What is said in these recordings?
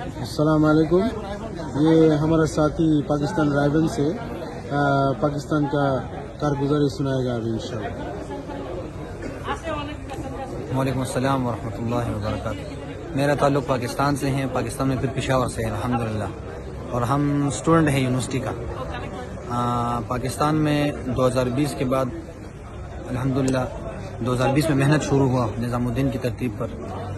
السلام علیکم. یہ ہمارا ساتھی پاکستان رائبن سے پاکستان کا کارگزاری سنائے گا ابھی انشاءاللہ. وعلیکم السلام ورحمۃ اللہ وبرکاتہ. میرا تعلق پاکستان سے ہے، پاکستان میں پھر پشاور سے ہے الحمدللہ، اور ہم اسٹوڈنٹ ہیں یونیورسٹی کا. پاکستان میں 2020 کے بعد الحمدللہ 2020 میں محنت شروع ہوا نظام الدین کی ترتیب پر.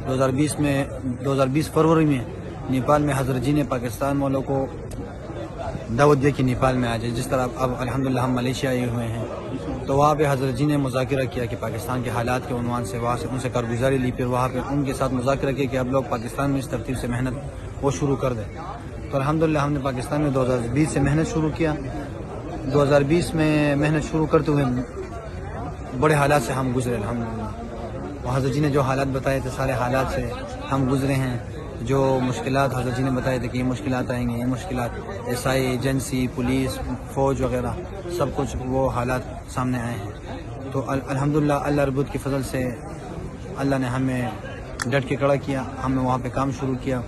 2020 فروری میں نیپال میں حضرت جی نے پاکستان والوں کو دعوت دی کہ نیپال میں آ جائے. جس طرح اب الحمدللہ ہم ملیشیا آئے ہوئے ہیں، تو وہاں پہ حضرت جی نے مذاکرہ کیا کہ پاکستان کے حالات کے عنوان سے وہاں سے ان سے کارگزاری لی. پھر وہاں پہ ان کے ساتھ مذاکرہ کیا کہ اب لوگ پاکستان میں اس ترتیب سے محنت وہ شروع کر دیں. تو الحمدللہ ہم نے پاکستان میں 2020 سے محنت شروع کیا. 2020 میں محنت شروع کرتے ہوئے بڑے حالات سے ہم گزرے الحمدللہ. حضرت جی نے جو حالات بتائے تھے سارے حالات سے ہم گزرے ہیں. جو مشکلات حضرت جی نے بتائے تھے کہ یہ مشکلات آئیں گے، یہ مشکلات ایسائی ایجنسی پولیس فوج وغیرہ سب کچھ وہ حالات سامنے آئے ہیں. تو الحمدللہ اللہ رب العزت کی فضل سے اللہ نے ہمیں ڈٹ کے کھڑا کیا. ہم نے وہاں پہ کام شروع کیا،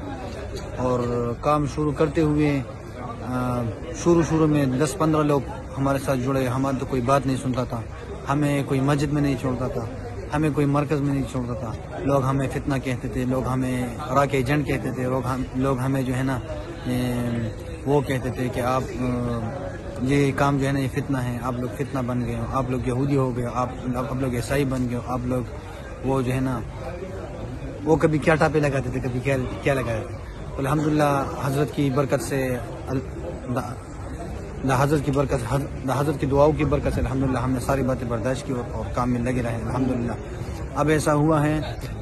اور کام شروع کرتے ہوئے شروع میں 10-15 لوگ ہمارے ساتھ جڑے. ہمارا تو کوئی بات نہیں سنتا تھا، ہمیں کوئی مسجد میں نہیں چھوڑتا تھا، ہمیں کوئی مرکز میں نہیں چھوڑتا تھا. لوگ ہمیں فتنہ کہتے تھے، لوگ ہمیں راک ایجنٹ کہتے تھے، لوگ ہمیں جو ہے نا وہ کہتے تھے کہ آپ یہ کام جو ہے نا یہ فتنہ ہے، آپ لوگ فتنہ بن گئے ہو، آپ لوگ یہودی ہو گئے، آپ لوگ عیسائی بن گئے ہو، آپ لوگ وہ جو ہے نا وہ کبھی کیا ٹاپے لگاتے تھے، کبھی کیا لگاتے تھے. الحمدللہ حضرت کی برکت سے حضرت کی دعاؤں کی برکت سے الحمدللہ ہم نے ساری باتیں برداشت کی اور کام میں لگے رہے الحمدللہ. اب ایسا ہوا ہے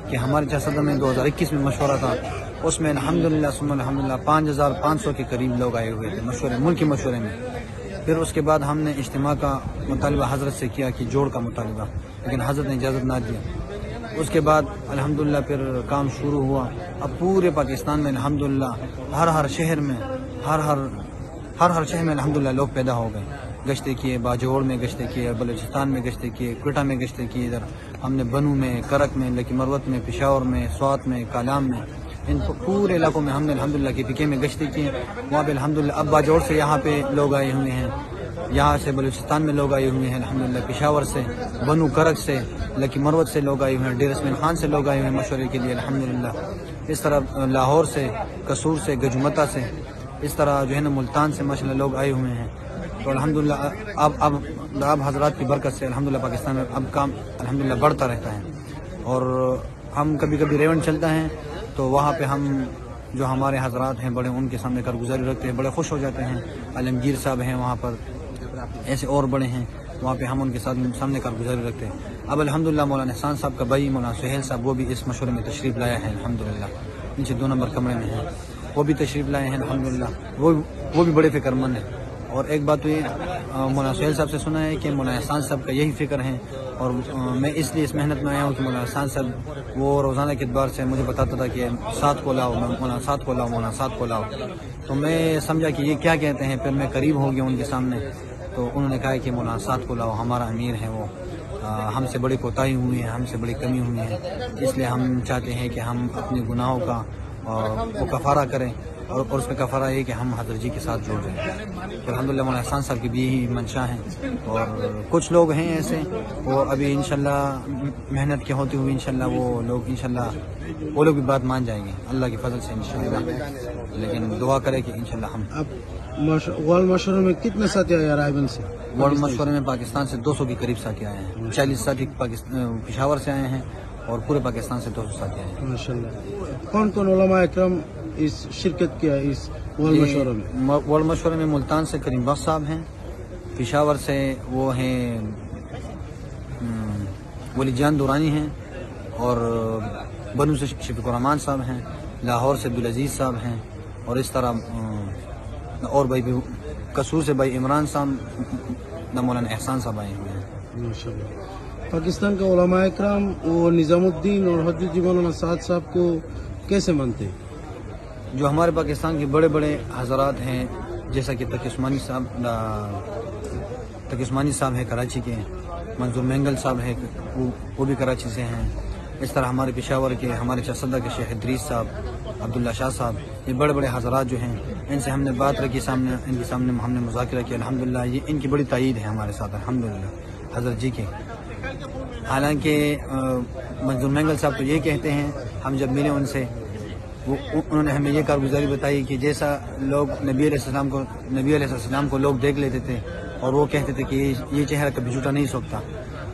کہ ہمارے صدر میں 2021 میں مشورہ تھا، اس میں الحمدللہ ثم الحمدللہ 5500 کے قریب لوگ آئے ہوئے تھے مشورے، ملکی مشورے میں. پھر اس کے بعد ہم نے اجتماع کا مطالبہ حضرت سے کیا کہ جوڑ کا مطالبہ، لیکن حضرت نے اجازت نہ دیا. اس کے بعد الحمدللہ پھر کام شروع ہوا. اب پورے پاکستان میں الحمدللہ ہر شہر میں ہر شہر میں الحمدللہ لوگ پیدا ہو گئے. گشتے کیے، باجوڑ میں گشتے کیے، بلوچستان میں گشتے کیے، کوئٹہ میں گشتے کیے، ادھر ہم نے بنو میں، کرک میں، لکی مروت میں، پشاور میں، سوات میں، کالام میں، ان پورے علاقوں میں ہم نے الحمدللہ کے پی میں گشتے کیے. وہاں پہ الحمدللہ اب باجوڑ سے یہاں پہ لوگ آئے ہوئے ہیں، یہاں سے بلوچستان میں لوگ آئے ہوئے ہیں الحمدللہ، پشاور سے، بنو کرک سے، لکی مروت سے لوگ آئے ہوئے ہیں، ڈیر اسمین خان سے لوگ آئے ہوئے ہیں مشورے کے لیے الحمدللہ. اس طرح لاہور سے، قصور سے، گجمتا سے، اس طرح جو ہے نا ملتان سے ماشاءاللہ لوگ آئے ہوئے ہیں. تو الحمدللہ اب حضرات کی برکت سے الحمدللہ پاکستان میں اب کام الحمدللہ بڑھتا رہتا ہے. اور ہم کبھی ریونڈ چلتا ہے تو وہاں پہ ہم جو ہمارے حضرات ہیں بڑے ان کے سامنے کارگزاری رکھتے ہیں، بڑے خوش ہو جاتے ہیں. عالمگیر صاحب ہیں وہاں پر، ایسے اور بڑے ہیں وہاں پہ، ہم ان کے سامنے کارگزاری رکھتے ہیں. اب الحمدللہ مولانا احسان صاحب کا بھائی مولانا سہیل صاحب وہ بھی اس مشورے میں تشریف لایا ہے الحمدللہ. نیچے 2 نمبر کمرے میں ہیں، وہ بھی تشریف لائے ہیں الحمدللہ. وہ بھی بڑے فکر مند ہیں. اور ایک بات تو یہ مولانا سہیل صاحب سے سنا ہے کہ مولانا احسان صاحب کا یہی فکر ہے، اور میں اس لیے اس محنت میں آیا ہوں کہ مولانا احسان صاحب وہ روزانہ کے اعتبار سے مجھے بتاتا تھا کہ ساتھ کو لاؤ، مولانا ساتھ کو لاؤ، مولانا ساتھ کو لاؤ. تو میں سمجھا کہ یہ کیا کہتے ہیں. پھر میں قریب ہو گیا ان کے سامنے، تو انہوں نے کہا کہ مولانا ساتھ کو لاؤ، ہمارا امیر ہے وہ، ہم سے بڑی کوتاہی ہوئی ہے، ہم سے بڑی کمی ہوئی ہے، اس لیے ہم چاہتے ہیں کہ ہم اپنے گناہوں کا وہ کفارہ کریں، اور اس میں کفارہ یہ کہ ہم حضرت جی کے ساتھ جڑ جائیں. تو الحمدللہ مولانا احسان صاحب کی بھی یہی منشا ہے. اور کچھ لوگ ہیں ایسے وہ ابھی انشاءاللہ محنت کے ہوتے ہوئے انشاءاللہ وہ لوگ بھی بات مان جائیں گے اللہ کی فضل سے انشاءاللہ. لیکن دعا کرے کہ انشاءاللہ ہم ورلڈ مشورے میں کتنے ساتھی آئے رائبن سے؟ ورلڈ مشورے میں پاکستان سے 200 کے قریب ساتھی آئے ہیں. 40 ساتھی پشاور سے آئے ہیں اور پورے پاکستان سے 200 ساتھی آئے ہیں ماشاءاللہ. کون علماء اکرام اس شرکت کیا اس ورلڈ مشورے میں؟ ورلڈ مشورے میں ملتان سے کریم بخش صاحب ہیں، پشاور سے وہ ہیں ولی جان دورانی ہیں، اور بنو سے شفیق الرحمان صاحب ہیں، لاہور سے عبدالعزیز صاحب ہیں، اور اس طرح اور بھائی بھی قصور سے بھائی عمران صاحب مولانا احسان صاحب آئے ہوئے ہیں ماشاءاللہ. پاکستان کا علماء اکرام وہ نظام الدین اور حضرت جی مولانا سعد صاحب کو کیسے مانتے ہیں؟ جو ہمارے پاکستان کے بڑے بڑے حضرات ہیں، جیسا کہ تقی عثمانی صاحب ہے کراچی کے، منظور مینگل صاحب ہے وہ بھی کراچی سے ہیں. اس طرح ہمارے پشاور کے ہمارے صدر کے شیخ ادریس صاحب، عبداللہ شاہ صاحب، یہ بڑے بڑے حضرات جو ہیں، ان سے ہم نے بات رکھی، ان کے سامنے ہم نے مذاکرہ کیا، الحمدللہ یہ ان کی بڑی تائید ہے ہمارے ساتھ الحمدللہ حضرت جی کے۔ حالانکہ منظور مینگل صاحب تو یہ کہتے ہیں، ہم جب ملے ان سے انہوں نے ہمیں یہ کارگزاری بتائی کہ جیسا لوگ نبی علیہ السلام کو لوگ دیکھ لیتے تھے اور وہ کہتے تھے کہ یہ چہرہ کبھی جھوٹا نہیں سکتا،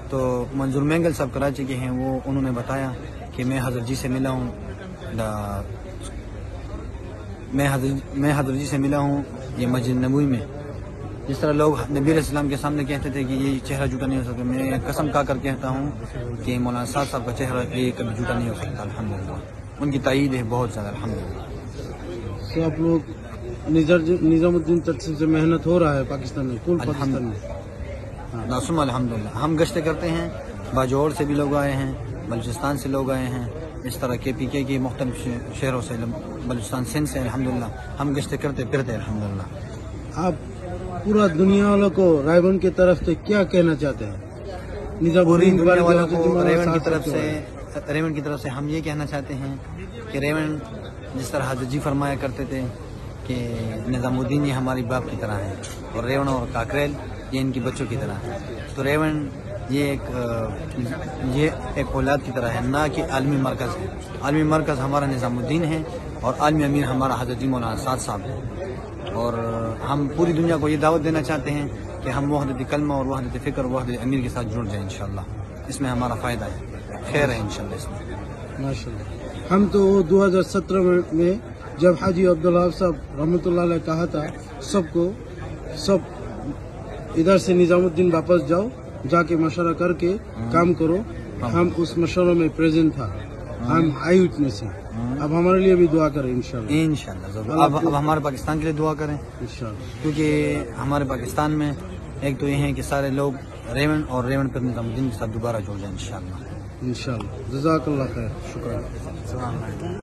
تو منظور مینگل صاحب کراچی کے ہیں، وہ انہوں نے بتایا کہ میں حضرت جی سے ملا ہوں، میں حضرت جی سے ملا ہوں یہ مسجد نبوی میں، جس طرح لوگ نبی علیہ السلام کے سامنے کہتے تھے کہ یہ چہرہ جھوٹا نہیں ہو سکتا، میں قسم کھا کر کہتا ہوں کہ مولانا صاحب کا چہرہ یہ کبھی جھوٹا نہیں ہو سکتا الحمدللہ، ان کی تائید ہے بہت زیادہ الحمدللہ۔ تو آپ لوگ نظام الدین تقسیم سے محنت ہو رہا ہے پاکستان میں، کل پاکستان میں ناسم الحمدللہ، ہم گشتیں کرتے ہیں، باجوڑ سے بھی لوگ آئے ہیں، بلوچستان سے لوگ آئے ہیں، اس طرح کے پی کے مختلف شہروں سے، بلوچستان سندھ سے الحمدللہ ہم گشتیں کرتے پھرتے الحمدللہ۔ آپ پورا دنیا والوں کو رائے کی طرف سے کیا کہنا چاہتے ہیں؟ پوری دنیا والوں کو ریون کی طرف سے ہم یہ کہنا چاہتے ہیں کہ ریون جس طرح حضرت جی فرمایا کرتے تھے کہ نظام الدین یہ ہماری باپ کی طرح ہے، اور ریون اور کاکریل یہ ان کی بچوں کی طرح ہے، تو ریون یہ ایک اولاد کی طرح ہے، نہ کہ عالمی مرکز ہے۔ عالمی مرکز ہمارا نظام الدین ہے اور عالمی امیر ہمارا حضرت جی مولانا سعد صاحب ہے، اور ہم پوری دنیا کو یہ دعوت دینا چاہتے ہیں کہ ہم وحدت کلمہ اور وحدت فکر اور وحدت امیر کے ساتھ جڑ جائیں انشاءاللہ، اس میں ہمارا فائدہ ہے، خیر ہے انشاءاللہ اس میں۔ ماشاءاللہ، ہم تو 2017 میں جب حاجی عبداللہ صاحب رحمۃ اللہ علیہ کہا تھا سب ادھر سے نظام الدین واپس جاؤ، جا کے مشورہ کر کے کام کرو، ہم اس مشورے میں پریزنٹ تھا، ہم آئی وٹنس ہیں، اب ہمارے لیے بھی دعا کریں انشاءاللہ ضرور، اب ہمارے پاکستان کے لیے دعا کریں انشاءاللہ، کیونکہ ہمارے پاکستان میں ایک تو یہ ہے کہ سارے لوگ ریون اور ریون پر نظام الدین کے ساتھ دوبارہ جڑ جائیں انشاءاللہ۔ انشاءاللہ، جزاک اللہ خیر، شکریہ۔